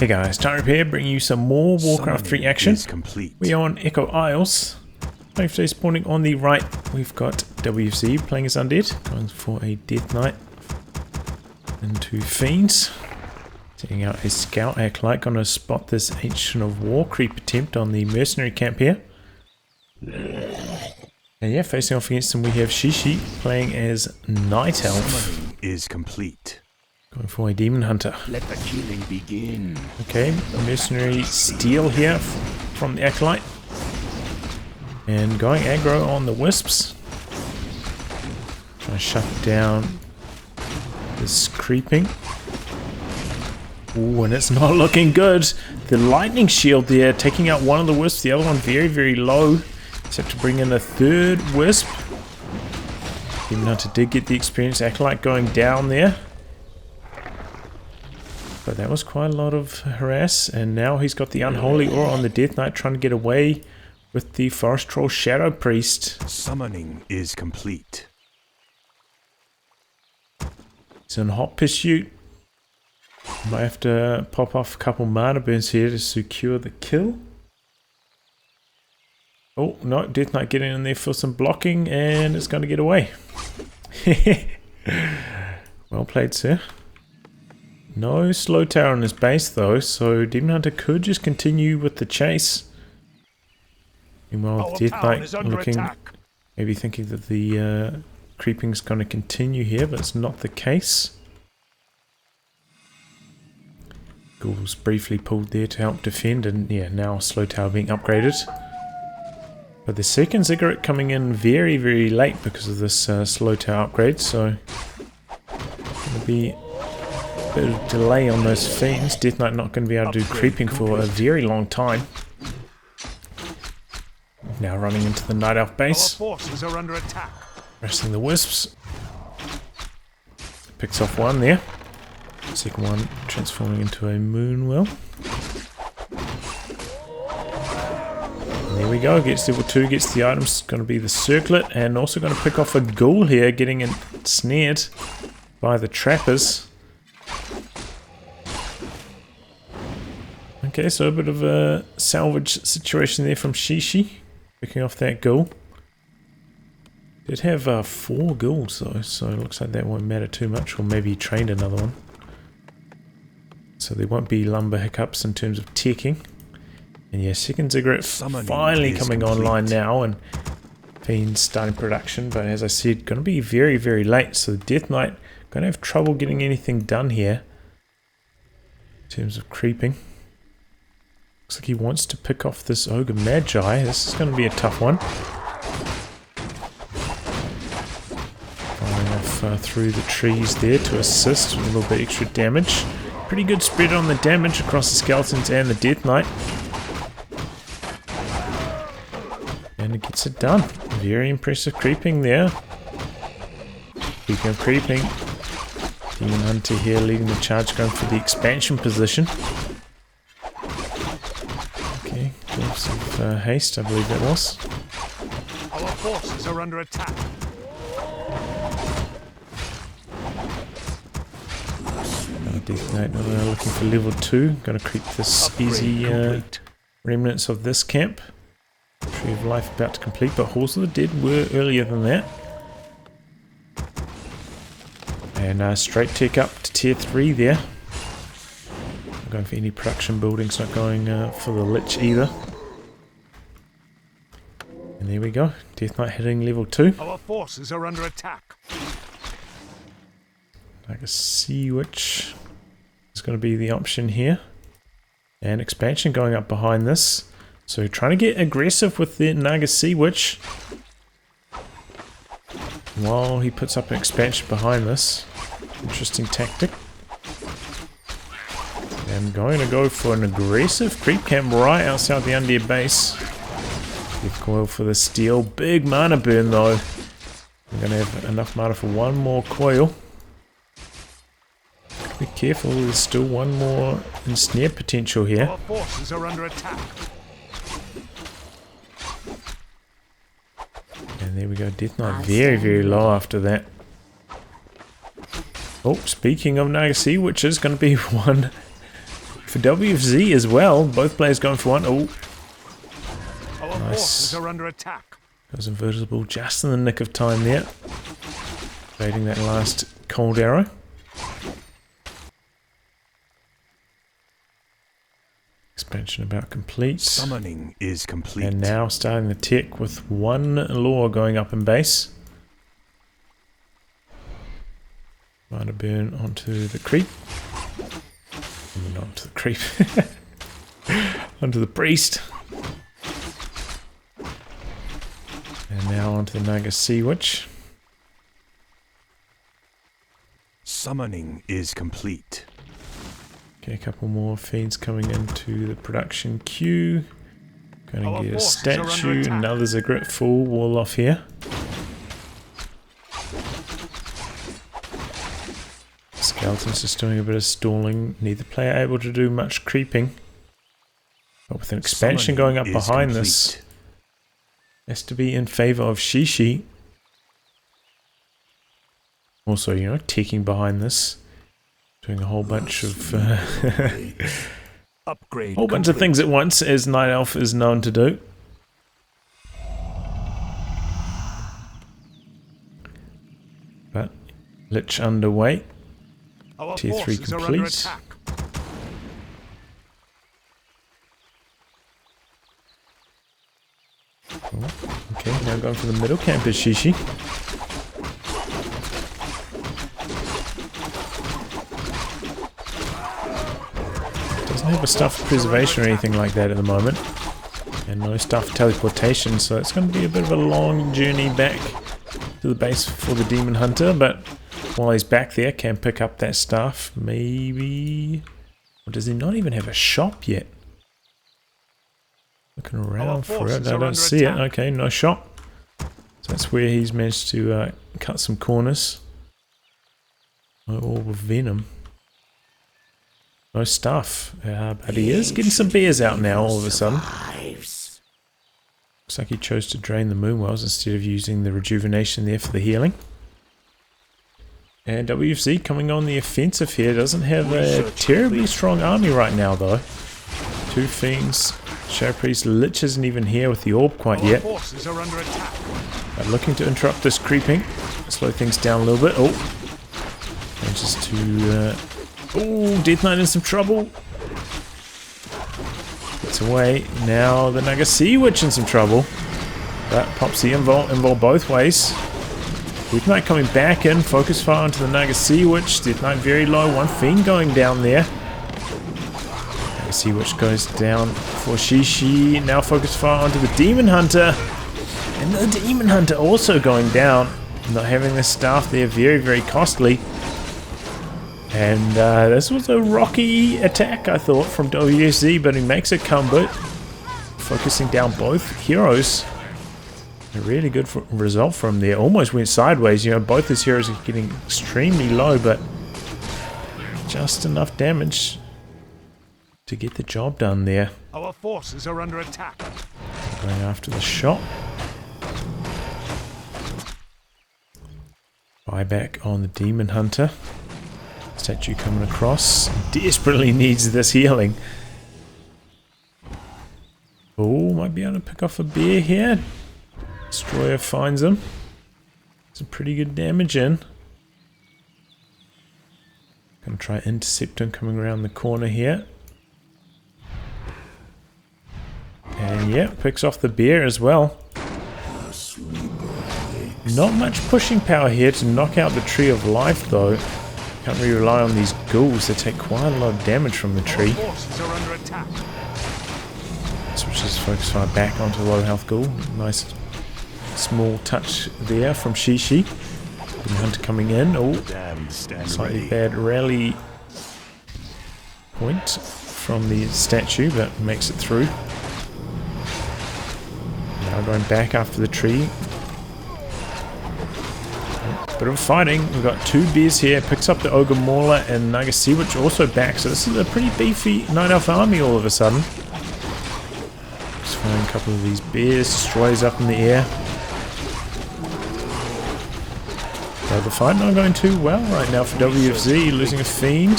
Hey guys, Tyre here, bringing you some more Warcraft 3 action. We are on Echo Isles. Today spawning on the right, we've got WFZ playing as Undead, going for a Death Knight into Fiends. Setting out his Scout Acolyte, gonna spot this Ancient of War creep attempt on the mercenary camp here. And yeah, facing off against him we have Zhou Xixi playing as Night Elf. Summoning is complete. Going for a Demon Hunter. Let the killing begin. Okay, mercenary steal here from the Acolyte. And going aggro on the Wisps. Trying to shut down this creeping. Ooh, and it's not looking good. The lightning shield there, taking out one of the Wisps, the other one very, very low. Except to bring in a third Wisp. Demon Hunter did get the experience. Acolyte going down there. But that was quite a lot of harass, and now he's got the Unholy Aura on the Death Knight trying to get away with the Forest Troll Shadow Priest. Summoning is complete. He's in hot pursuit. Might have to pop off a couple mana burns here to secure the kill. Oh no, Death Knight getting in there for some blocking, and it's going to get away. Well played, sir. No slow tower on his base though, so Demon Hunter could just continue with the chase. Meanwhile, Death Knight looking, maybe thinking that the creeping is going to continue here, but it's not the case. Ghouls briefly pulled there to help defend, and yeah, now slow tower being upgraded. But the second Ziggurat coming in very, very late because of this slow tower upgrade, so it'll be bit of delay on those Fiends. Death Knight not going to be able to do creeping for a very long time. Now running into the Night Elf base. Forces are under attack. Wrestling the Wisps. Picks off one there. Second one transforming into a Moonwell. And there we go. Gets level 2, gets the items. Going to be the Circlet, and also going to pick off a Ghoul here, getting snared by the Trappers. Okay, so a bit of a salvage situation there from Zhou Xixi, picking off that ghoul. Did have 4 ghouls though, so it looks like that won't matter too much, or maybe he trained another one. So there won't be lumber hiccups in terms of teching. And yeah, second Ziggurat finally coming online now, and Fiends starting production, but as I said, going to be very, very late, so the Death Knight going to have trouble getting anything done here in terms of creeping. Looks like he wants to pick off this Ogre Magi. This is going to be a tough one. Firing off through the trees there to assist with a little bit extra damage. Pretty good spread on the damage across the Skeletons and the Death Knight. And it gets it done. Very impressive creeping there. Speaking of creeping, Demon Hunter here leading the charge, going for the expansion position. Of haste, I believe that was. Our forces are under attack. Death Knight looking for level 2. Going to creep this easy remnants of this camp. Tree of Life about to complete, but Halls of the Dead were earlier than that. And straight tech up to tier 3 there. Not going for any production buildings, not going for the Lich either. And there we go, Death Knight hitting level 2. Our forces are under attack. Like a Sea Witch is going to be the option here. And expansion going up behind this. So trying to get aggressive with the Naga Sea Witch. While he puts up an expansion behind this. Interesting tactic. And going to go for an aggressive creep camp right outside the Undead base. Get coil for the steal. Big mana burn though. I'm going to have enough mana for one more coil. Be careful, there's still one more ensnare potential here. Our forces are under attack. And there we go, Death Knight very, very low after that. Oh, speaking of Naga Sea Witches, going to be one for WFZ as well. Both players going for one. Oh, Our nice. forces are under attack. Goes invertible just in the nick of time there. Evading that last cold arrow. Expansion about complete. Summoning is complete. And now starting the tech with one lore going up in base. Trying to burn onto the creep. Not onto the creep. Onto the priest. And now onto the Naga Sea Witch. Summoning is complete. Okay, a couple more feeds coming into the production queue. Going Our to get a forces are under statue. attack. Another Ziggurat full wall off here. Skeleton's just doing a bit of stalling. Neither player able to do much creeping. But with an expansion going up behind this, has to be in favor of Xixi. Also, you know, taking behind this. Doing a whole bunch of Upgrade. whole bunch of things at once, as Night Elf is known to do. But Lich underway. Our Tier 3 forces are under complete. attack. Okay, now going for the middle camp is Xixi. Doesn't have a stuff preservation or anything like that at the moment. And no stuff teleportation, so it's going to be a bit of a long journey back to the base for the Demon Hunter, but while he's back there, can pick up that stuff. Maybe... Or does he not even have a shop yet? Looking around for it. I don't see it. Okay, no shop. So that's where he's managed to cut some corners. No orb of venom. No stuff. But he is getting some beers out now all of a sudden. Looks like he chose to drain the Moonwells instead of using the rejuvenation there for the healing. And WFZ coming on the offensive here. Doesn't have a terribly strong army right now though. Two Fiends. Shadow Priest Lich isn't even here with the orb quite yet. Forces are under attack. But looking to interrupt this creeping. Slow things down a little bit. Oh. Manages to... oh, Death Knight in some trouble. Gets away. Now the Naga Sea Witch in some trouble. That pops the invul both ways. Death Knight coming back in. Focus fire onto the Naga Sea Witch. Death Knight very low. One Fiend going down there. Naga Sea Witch goes down for Xixi. Now focus fire onto the Demon Hunter. And the Demon Hunter also going down. Not having the staff there. Very, very costly. And this was a rocky attack, I thought, from WSZ, but he makes a comeback, focusing down both heroes. A really good result from there. Almost went sideways, you know, both his heroes are getting extremely low, but just enough damage to get the job done there. Our forces are under attack. Going after the shot. Buyback on the Demon Hunter. Statue coming across. Desperately needs this healing. Oh, might be able to pick off a bear here. Destroyer finds him. Some pretty good damage in. Gonna try intercept him coming around the corner here. And yeah, picks off the bear as well. Not much pushing power here to knock out the Tree of Life though. Can't really rely on these ghouls. They take quite a lot of damage from the tree. Forces are under attack. Switches focus fire back onto the low health ghoul. Nice small touch there from Xixi. The hunter coming in. Oh, slightly bad rally point from the statue, but makes it through. Now going back after the tree. Bit of fighting. We've got two bears here. Picks up the Ogre Mauler and Naga Sea Witch also back. So this is a pretty beefy Night Elf army all of a sudden. Just firing a couple of these bears. Destroys up in the air. So the fight not going too well right now for WFZ. Losing a Fiend.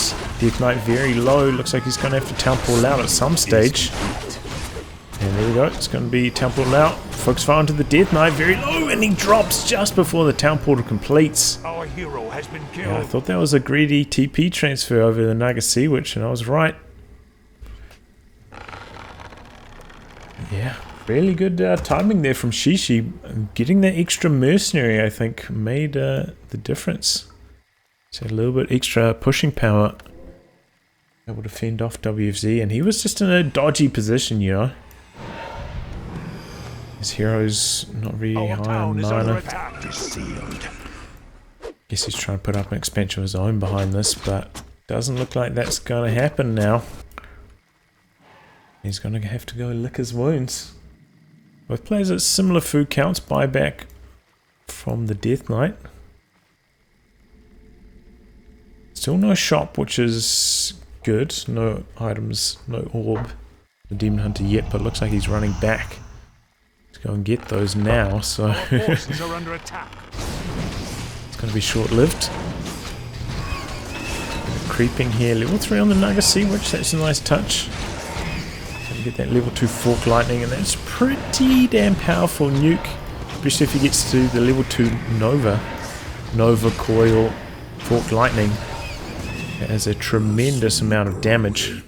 Death Knight very low. Looks like he's going to have to town portal out at some stage. And there we go. It's going to be town portal out. Focus fire onto the Death Knight very low, and he drops just before the town portal completes. Our hero has been killed. Yeah, I thought that was a greedy TP transfer over the Naga Sea Witch, and I was right. Yeah, really good timing there from Xixi. Getting that extra mercenary, I think, made the difference. So a little bit extra pushing power. Able to fend off WFZ, and he was just in a dodgy position, you know. His hero's not really high on mana. Guess he's trying to put up an expansion of his own behind this, but doesn't look like that's going to happen now. He's going to have to go lick his wounds. Both players at similar food counts, buyback from the Death Knight. Still no shop, which is good. No items, no orb. The Demon Hunter yet, but looks like he's running back. Let's go and get those now, so Forces are under attack. it's going to be short-lived. Creeping here, level 3 on the Naga Sea Witch, that's a nice touch. Get that level 2 Fork Lightning, and that's pretty damn powerful nuke, especially if he gets to the level 2 Nova Coil Fork Lightning. It has a tremendous amount of damage.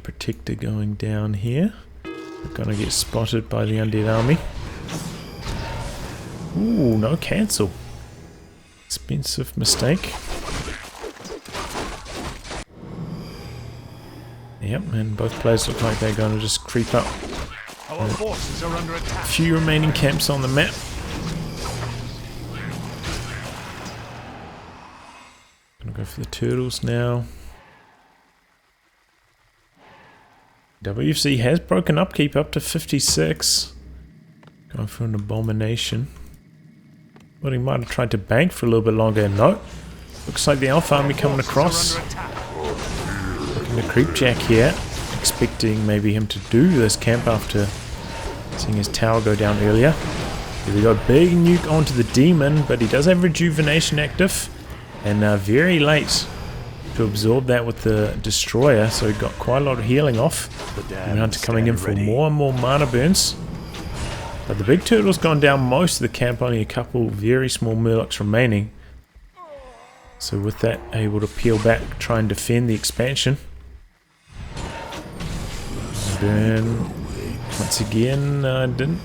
Protector going down here. We're gonna get spotted by the Undead army. Ooh, no cancel. Expensive mistake. Yep, and both players look like they're going to just creep up. Our forces are under attack. Few remaining camps on the map. Gonna go for the turtles now. WFC has broken upkeep up to 56. Going for an abomination. But he might have tried to bank for a little bit longer. No. Looks like the Alpha army coming across. Looking to creep jack here. Expecting maybe him to do this camp after seeing his tower go down earlier. Here we go. Big nuke onto the demon, but he does have rejuvenation active. And very late to absorb that with the destroyer, so he got quite a lot of healing off. Demon Hunter coming in for more and more mana burns. But the big turtle's gone down most of the camp, only a couple very small Murlocs remaining. So with that, able to peel back, try and defend the expansion. Burn once again didn't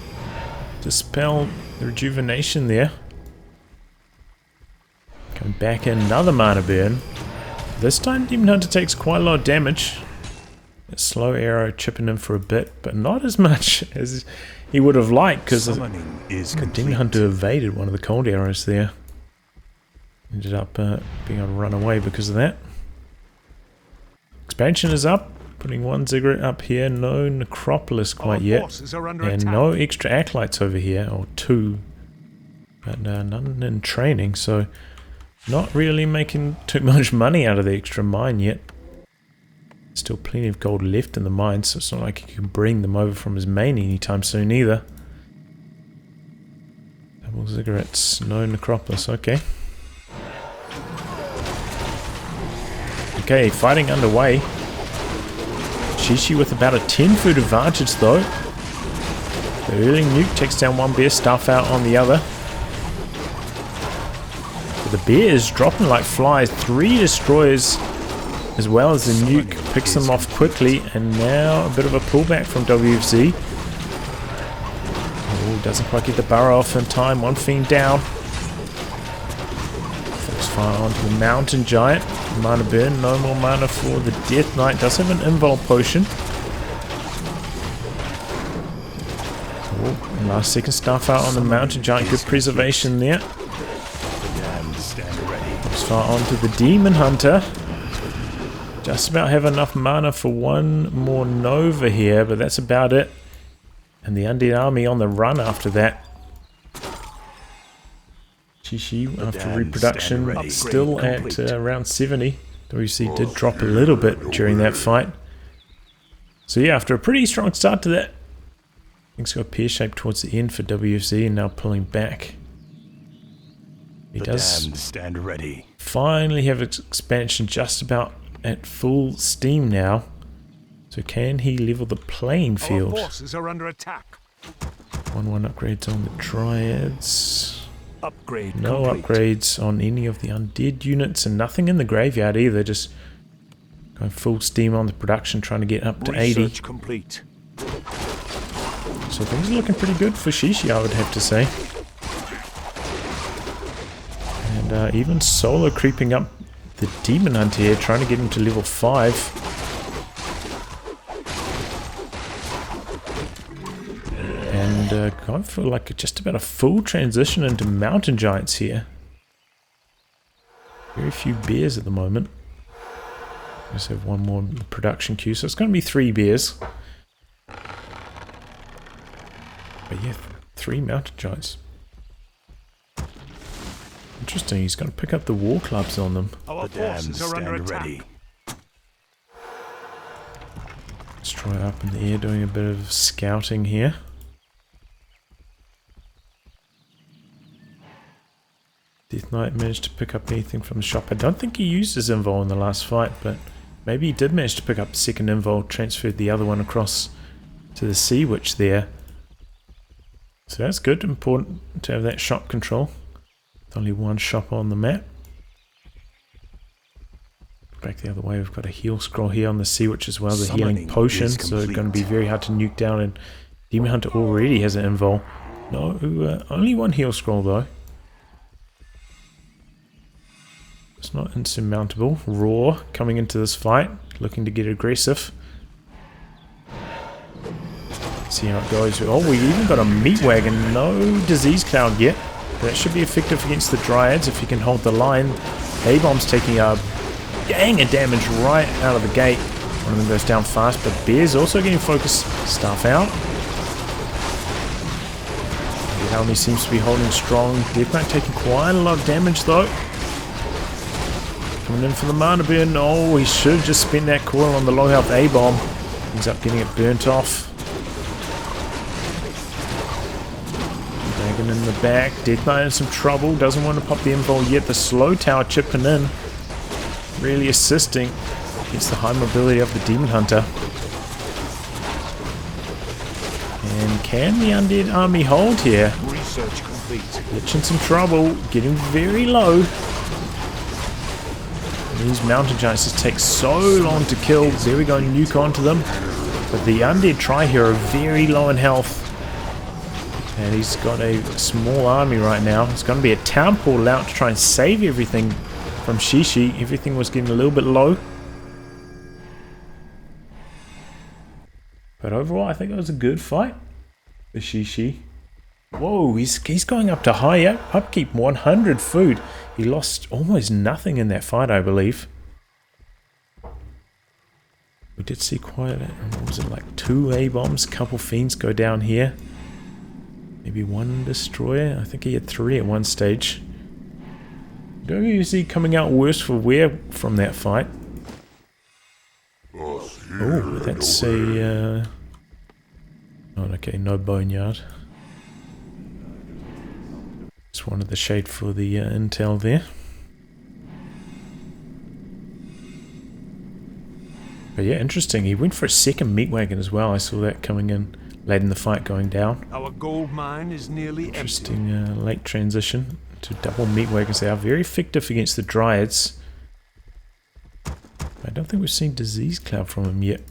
dispel the rejuvenation there. Coming back in, another mana burn. This time Demon Hunter takes quite a lot of damage. A slow arrow chipping him for a bit, but not as much as he would have liked, because Demon Hunter evaded one of the cold arrows there. Ended up being able to run away because of that. Expansion is up. Putting one ziggurat up here. No necropolis quite yet. And no extra acolytes over here. Or two. But none in training. So not really making too much money out of the extra mine yet. Still plenty of gold left in the mine. So it's not like he can bring them over from his main anytime soon either. Double ziggurats. No necropolis. Okay. Okay, fighting underway. Xixi with about a 10 food advantage though. The early nuke takes down one bear, stuff out on the other. But the bear is dropping like flies. 3 destroyers as well as the nuke picks them off quickly, and now a bit of a pullback from WFZ. Oh, doesn't quite get the burrow off in time. One fiend down. Focus fire onto the mountain giant. Mana burn, no more mana for the Death Knight. Does have an invul potion. Oh, and last second stuff out on the mountain giant. Good preservation there. Focus fire onto the Demon Hunter. Just about have enough mana for one more Nova here, but that's about it. And the Undead army on the run after that. Xixi, after reproduction, still at around 70. WC did drop a little bit during that fight. So yeah, after a pretty strong start to that, things got pear-shaped towards the end for WFZ, and now pulling back. He The does damned stand ready. finally have its expansion just about at full steam now. So can he level the playing Our field? forces are under attack. 1-1 upgrades on the Dryads. Upgrade No complete. upgrades on any of the undead units, and nothing in the graveyard either. Just going full steam on the production, trying to get up to 80. Research complete. So things are looking pretty good for Xixi, I would have to say. And even solo creeping up the Demon Hunter here, trying to get him to level 5. And going for like just about a full transition into Mountain Giants here. Very few bears at the moment. Just have one more production queue, so it's going to be 3 bears. But yeah, 3 Mountain Giants. Interesting, he's going to pick up the war clubs on them. Our The damned forces are under stand attack. ready. Destroyer up in the air doing a bit of scouting here. Death Knight managed to pick up anything from the shop. I don't think he used his invul in the last fight, but maybe he did manage to pick up the second invul, transferred the other one across to the Sea Witch there. So that's good, important to have that shop control. With only one shop on the map. Back the other way, we've got a heal scroll here on the Sea Witch as well, the healing Summoning potion, is so it's going to be complete. very hard to nuke down, and Demon Hunter already has an invul. No, only one heal scroll though. It's not insurmountable. Roar coming into this fight, looking to get aggressive. See how it goes. Oh, we even got a meat wagon. No disease cloud yet. That should be effective against the Dryads if he can hold the line. A-bomb's taking a gang of damage right out of the gate. One of them goes down fast, but Bear's also getting focused stuff out. The army seems to be holding strong. Death Knight taking quite a lot of damage though. Coming in for the mana burn. Oh, he should have just spent that coil on the low health A-bomb. Ends up getting it burnt off. Dragon in the back. Death Knight in some trouble. Doesn't want to pop the invul yet. The slow tower chipping in. Really assisting against the high mobility of the Demon Hunter. And can the Undead army hold here? Research complete. Lich in some trouble. Getting very low. These Mountain Giants just take so long to kill. There we go, nuke onto them. But the Undead Tri-Hero very low in health. And he's got a small army right now. It's going to be a town portal out to try and save everything from Xixi. Everything was getting a little bit low. But overall, I think it was a good fight for Xixi. Whoa, he's going up to high upkeep, 100 food. He lost almost nothing in that fight, I believe. We did see quite a, what was it, like 2 A-bombs, a couple fiends go down here. Maybe 1 destroyer. I think he had 3 at one stage. WC coming out worse for wear from that fight. Oh, that's a... oh, okay, no boneyard. Just wanted the shade for the intel there. But yeah, interesting. He went for a second meat wagon as well. I saw that coming in late in the fight going down. Our gold mine is nearly empty. Interesting late transition to double meat wagons. They are very effective against the Dryads. I don't think we've seen Disease Cloud from him yet.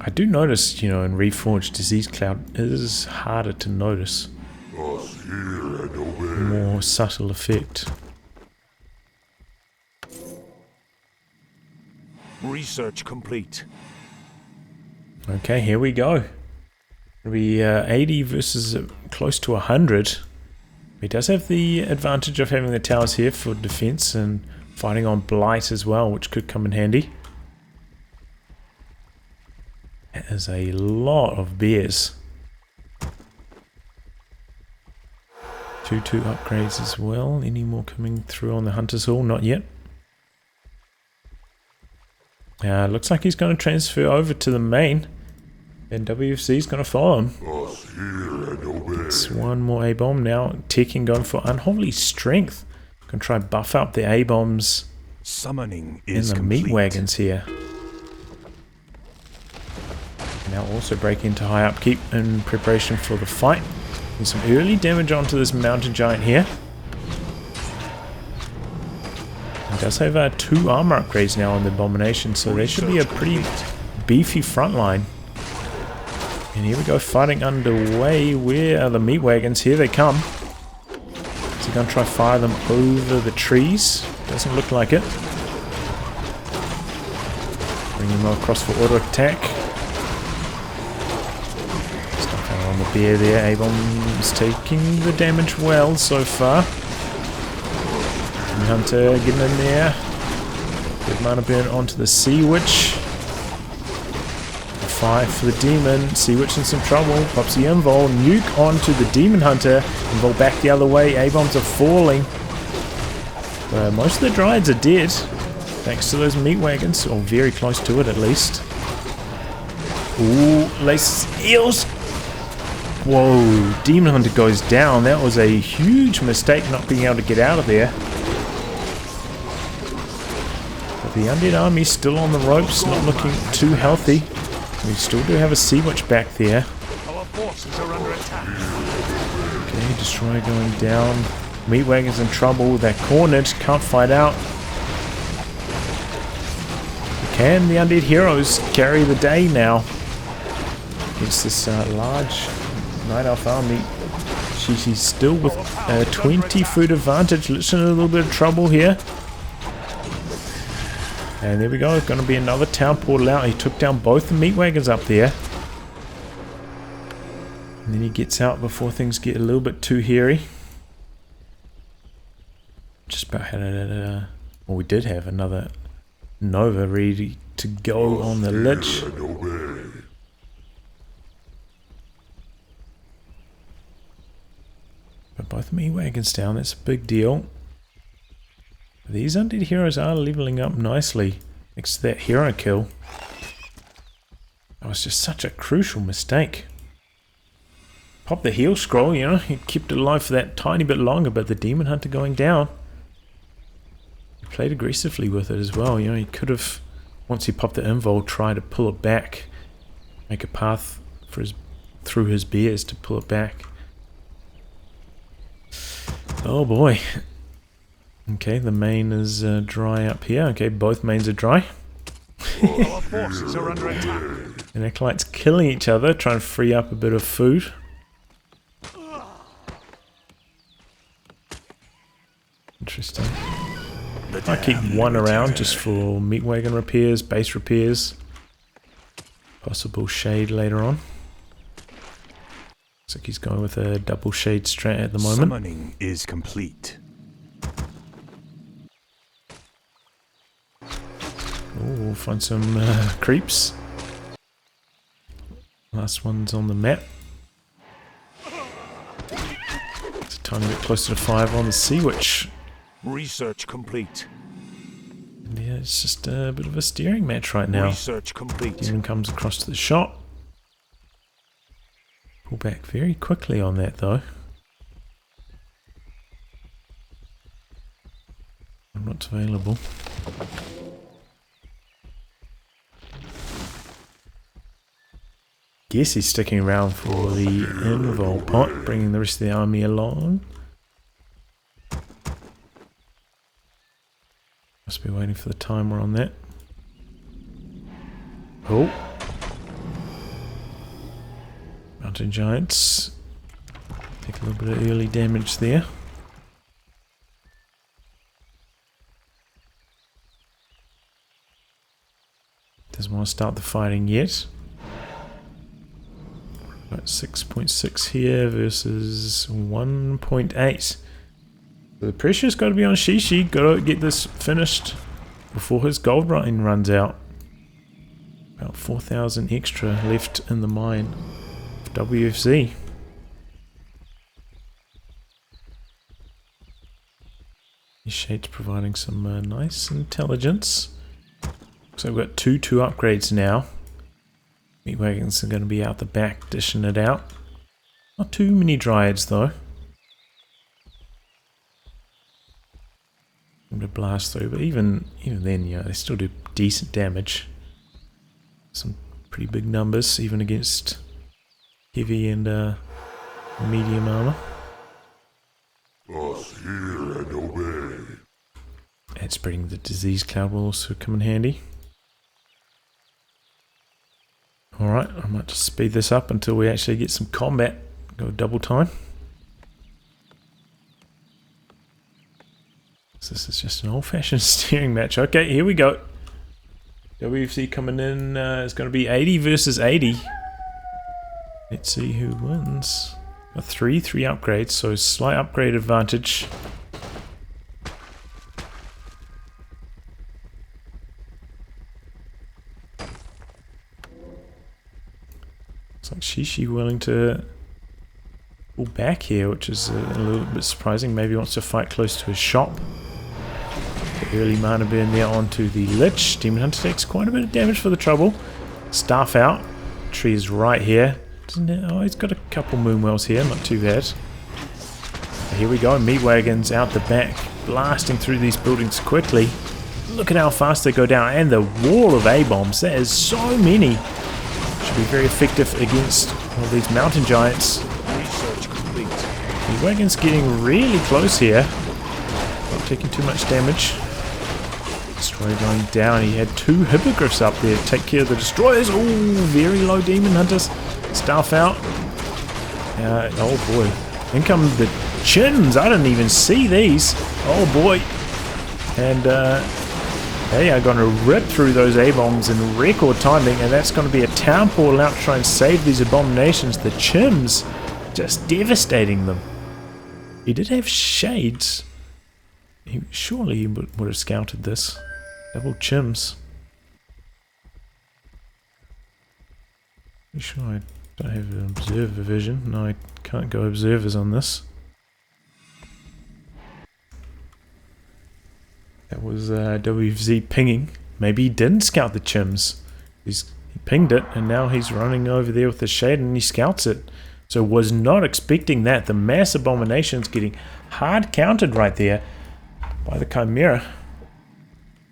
I do notice, you know, in Reforged, Disease Cloud is harder to notice. More subtle effect. Research complete. Okay, here we go. It'll be 80 versus close to 100. He does have the advantage of having the towers here for defense and fighting on Blight as well, which could come in handy. That is a lot of bears. 2-2 upgrades as well. Any more coming through on the Hunter's Hall? Not yet. Looks like he's going to transfer over to the main. And WFZ's going to follow him. It's one more A-bomb now. Tekken going for Unholy Strength. Going to try buff up the A-bombs Summoning in is the complete. meat wagons here. Now also break into high upkeep in preparation for the fight. And some early damage onto this mountain giant here. He does have 2 armor upgrades now on the Abomination, so there should be a pretty beefy front line. And here we go, fighting underway. Where are the meat wagons? Here they come. Is he going to try fire them over the trees? Doesn't look like it. Bring him across for auto attack. Stuff on the bear there. A-bomb's taking the damage well so far. Hunter getting in there. Good mana burn onto the Sea Witch. 5 for the Demon. Sea Witch in some trouble. Pops the Invul. Nuke onto the Demon Hunter. Invul back the other way. A-bombs are falling. Most of the Dryads are dead. Thanks to those meat wagons. Or very close to it at least. Ooh, laces eels. Whoa, Demon Hunter goes down. That was a huge mistake not being able to get out of there. But the Undead army still on the ropes, not looking too healthy. We still do have a Sea Witch back there. Our forces are under attack. Okay, Destroyer going down. Meat Wagon's in trouble. They're cornered. Can't fight out. Can the Undead heroes carry the day now against this large Night Elf army? She's still with a 20 foot advantage. Listen, a little bit of trouble here. And there we go, going to be another town portal out. He took down both the meat wagons up there. And then he gets out before things get a little bit too hairy. Just about had a... well, we did have another Nova ready to go on the Lich. But both meat wagons down, that's a big deal. These Undead heroes are leveling up nicely next to that hero kill. That was just such a crucial mistake. Pop the heal scroll, you know, he kept it alive for that tiny bit longer, but the Demon Hunter going down. He played aggressively with it as well, you know, he could have, once he popped the invul, tried to pull it back. Make a path for his, through his bears to pull it back. Oh boy. Okay, the main is dry up here. Okay, both mains are dry. Our forces are under attack. And Acolytes killing each other, trying to free up a bit of food. Interesting. I keep one around just for meat wagon repairs, base repairs. Possible shade later on. Looks like he's going with a double shade strat at the moment. Summoning is complete. Oh, we'll find some creeps. Last one's on the map. It's a tiny bit closer to 5 on the Sea Witch. Research complete. And yeah, it's just a bit of a steering match right now. Research complete. Demon comes across to the shot. Pull back very quickly on that though. What's available? Guess he's sticking around for the invul pot, bringing the rest of the army along. Must be waiting for the timer on that. Oh. Mountain Giants. Take a little bit of early damage there. Doesn't want to start the fighting yet. Got 6.6 here versus 1.8. So the pressure's got to be on Xixi. Got to get this finished before his gold mine runs out. About 4,000 extra left in the mine of WFZ. These shades providing some nice intelligence. So we've got two upgrades now. Meat wagons are going to be out the back dishing it out. Not too many dryads though. To blast through, but even then, you know, they still do decent damage. Some pretty big numbers, even against heavy and medium armor. Us hear and obey. And spreading the disease cloud will also come in handy. Alright, I might just speed this up until we actually get some combat. Go double time. So this is just an old-fashioned steering match. Okay, here we go. WFZ coming in is going to be 80 versus 80. Let's see who wins. Got three upgrades, so slight upgrade advantage. Looks like Xixi willing to pull back here, which is a little bit surprising. Maybe he wants to fight close to his shop. The early mana burn there onto the Lich. Demon Hunter takes quite a bit of damage for the trouble. Staff out. Tree is right here. Oh, he's got a couple Moonwells here, not too bad. Here we go, meat wagons out the back, blasting through these buildings quickly. Look at how fast they go down, and the wall of A-bombs, that is so many. Should be very effective against all these mountain giants. Research complete. Meat wagons getting really close here. Not taking too much damage. Destroyer going down, he had two hippogriffs up there to take care of the destroyers. Oh, very low demon hunters. Staff out. Oh boy. In come the chins. I didn't even see these. Oh boy. And they are going to rip through those A-bombs in record timing. And that's going to be a downpour out to try and save these abominations. The chims just devastating them. He did have shades. Surely he would have scouted this. Double chims. Pretty sure I don't have an observer vision. No, I can't go observers on this. That was WFZ pinging. Maybe he didn't scout the chims. He pinged it, and now he's running over there with the shade, and he scouts it. So was not expecting that. The mass abomination's getting hard countered right there by the Chimera.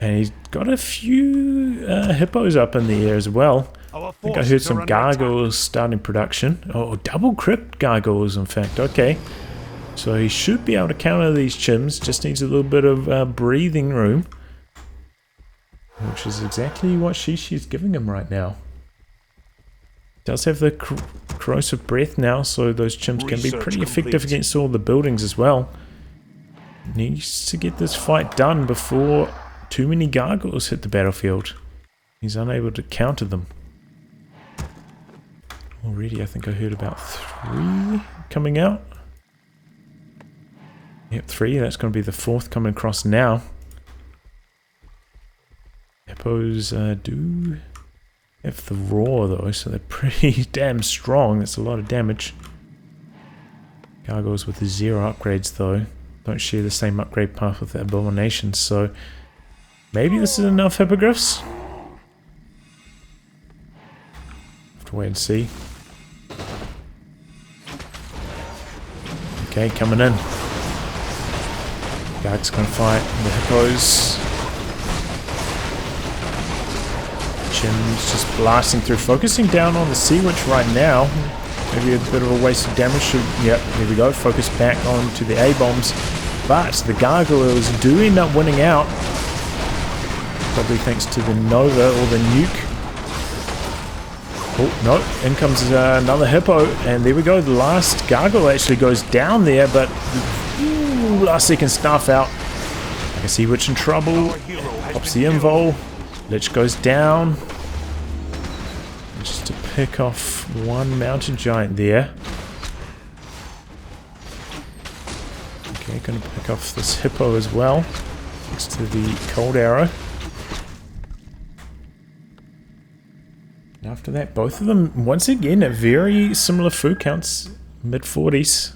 And he's got a few hippos up in the air as well. I think I heard some gargoyles starting production. Oh, double crypt gargoyles, in fact. Okay. So he should be able to counter these chims. Just needs a little bit of breathing room. Which is exactly what Xixi is giving him right now. Does have the corrosive breath now, so those chims can be pretty effective against all the buildings as well. Needs to get this fight done before too many gargoyles hit the battlefield. He's unable to counter them. Already I think I heard about 3 coming out. Yep, 3. That's going to be the 4th coming across now. Hippos do have the roar though, so they're pretty damn strong. That's a lot of damage. Gargoyles with the 0 upgrades though don't share the same upgrade path with the abominations, so maybe this is enough hippogriffs. Have to wait and see. Okay, coming in. Guard's gonna fight the hippos. Chim's just blasting through, focusing down on the sea witch right now. Maybe a bit of a waste of damage. Yep, there we go. Focus back onto the A-bombs. But the gargoyles do end up winning out. Probably thanks to the Nova or the nuke. Oh, no. In comes another hippo. And there we go. The last gargoyle actually goes down there. But last second staff out. I can see Witch in trouble. Pops the invul. Lich goes down. Just to pick off one mountain giant there. Okay, gonna pick off this hippo as well. Next to the cold arrow. And after that, both of them, once again, at very similar food counts. Mid-40s.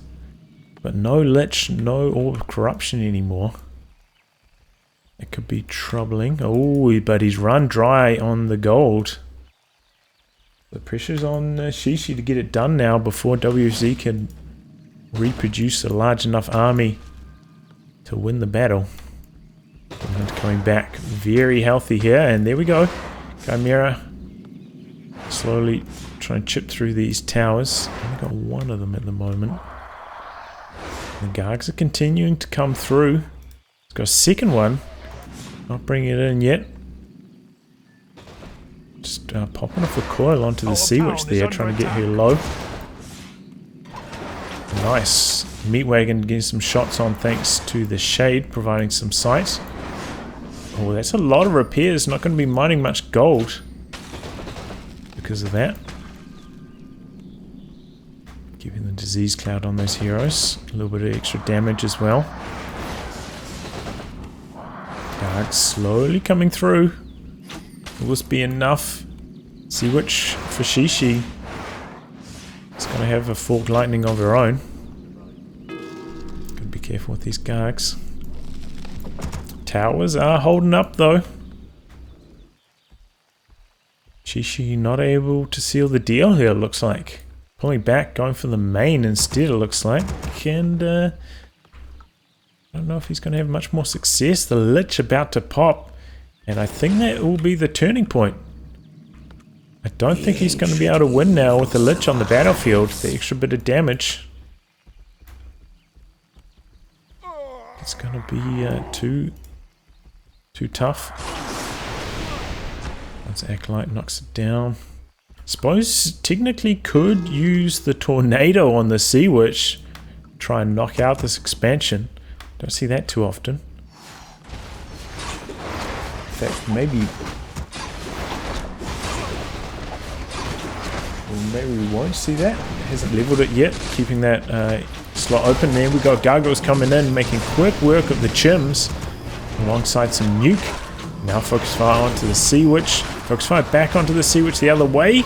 But no Lich, no Orb of Corruption anymore. It could be troubling. Oh, but he's run dry on the gold. The pressure's on Xixi to get it done now before WFZ can reproduce a large enough army to win the battle. And coming back very healthy here, and there we go. Chimera slowly trying to chip through these towers. Only got one of them at the moment. The Gargs are continuing to come through. It's got a second one. Not bringing it in yet. Just popping off a coil onto the Sea Witch there, trying to get her low. Nice. Meat Wagon getting some shots on thanks to the shade, providing some sight. Oh, that's a lot of repairs. Not going to be mining much gold because of that. Giving the disease cloud on those heroes. A little bit of extra damage as well. Dark slowly coming through. Will this be enough? Sea Witch for Xixi. It's going to have a forked lightning of her own. Gotta be careful with these Gargs. Towers are holding up though. Xixi not able to seal the deal here, looks like. Pulling back, going for the main instead, it looks like. And I don't know if he's going to have much more success. The Lich about to pop. And I think that will be the turning point. I don't think he's going to be able to win now with the Lich on the battlefield. The extra bit of damage. It's going to be too tough. Once Acolyte knocks it down. Suppose technically could use the Tornado on the Sea Witch. Try and knock out this expansion. Don't see that too often. In fact, maybe we won't see that. It hasn't leveled it yet. Keeping that slot open. There we go. Gargoyles coming in, making quick work of the Chims alongside some nuke. Now focus fire onto the Sea Witch. Focus fire back onto the Sea Witch the other way.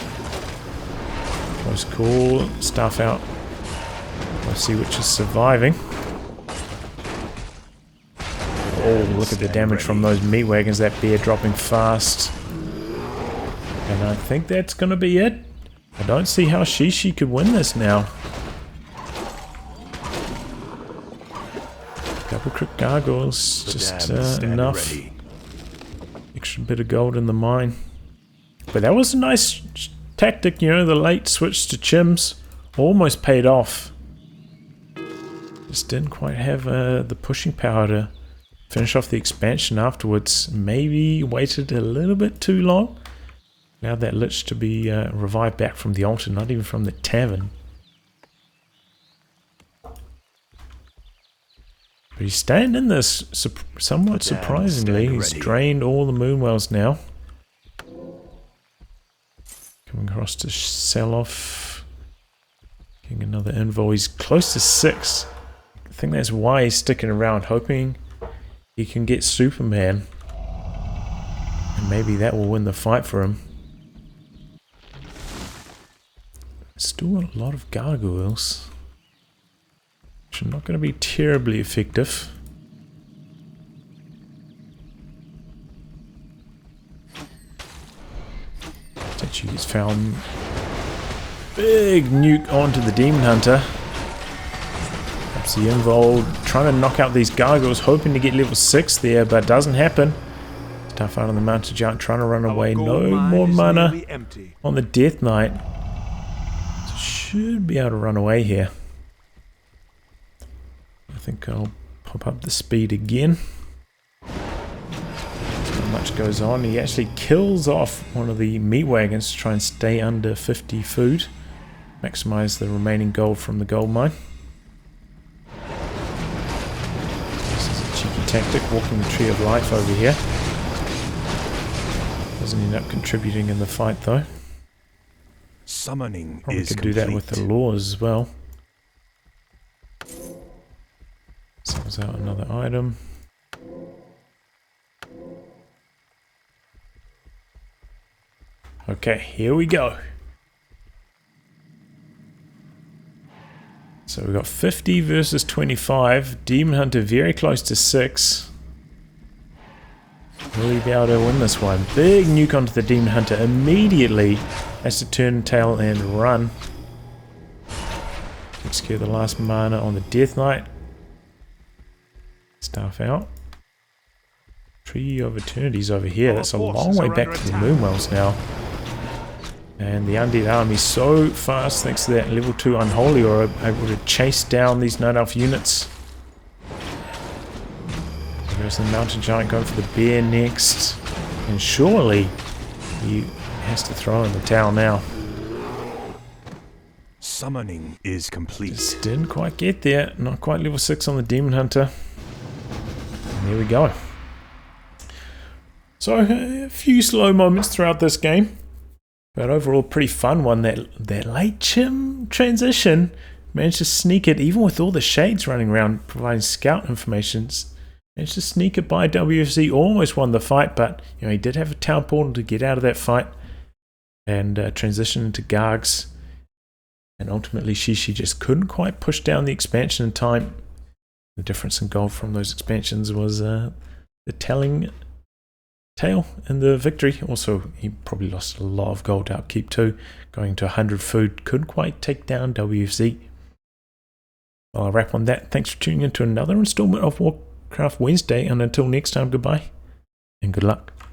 Close call. Stuff out. The Sea Witch is surviving. Oh, look at the damage from those meat wagons. That bear dropping fast. And I think that's going to be it. I don't see how Xixi could win this now. Double crit gargoyles. Just enough. Extra bit of gold in the mine. But that was a nice tactic, you know, the late switch to Chims. Almost paid off. Just didn't quite have the pushing power to finish off the expansion afterwards. Maybe waited a little bit too long. Allowed that Lich to be revived back from the altar, not even from the tavern. But he's staying in this somewhat surprisingly. He's drained all the moonwells now. Coming across to sell off. Getting another invo. He's close to 6. I think that's why he's sticking around, hoping he can get Superman. And maybe that will win the fight for him. Still a lot of gargoyles. Which are not going to be terribly effective. Statue gets found. Big nuke onto the Demon Hunter. Perhaps the involved trying to knock out these gargoyles, hoping to get level 6 there, but it doesn't happen. Tough out on the Mountain Giant, trying to run away. No more mana on the Death Knight. So should be able to run away here. I think I'll pop up the speed again. Not much goes on. He actually kills off one of the meat wagons to try and stay under 50 food. Maximize the remaining gold from the gold mine. This is a cheeky tactic, walking the Tree of Life over here. Doesn't end up contributing in the fight though. Summoning Probably is could complete. do that with the laws as well. Sells out another item. Okay, here we go. So we've got 50 versus 25. Demon Hunter very close to 6. Will he be able to win this one? Big nuke onto the Demon Hunter. Immediately has to turn tail and run. Execute the last mana on the Death Knight. Staff out. Tree of Eternities over here. That's a long way back to the Moonwells now. And the Undead army so fast thanks to that level 2 Unholy are able to chase down these Night Elf units. There's the Mountain Giant going for the bear next. And surely he has to throw in the towel now. Summoning is complete. Just didn't quite get there. Not quite level 6 on the Demon Hunter. And there we go. So a few slow moments throughout this game. But overall pretty fun one. That late Chim transition managed to sneak it even with all the shades running around providing scout information. Managed to sneak it by WFZ, almost won the fight, but you know he did have a town portal to get out of that fight and transition into Gargs. And ultimately Xixi just couldn't quite push down the expansion in time. The difference in gold from those expansions was the telling tale in the victory. Also, he probably lost a lot of gold to upkeep too. Going to 100 food, couldn't quite take down WFZ. Well, I'll wrap on that. Thanks for tuning in to another installment of Warcraft Wednesday, and until next time, goodbye and good luck.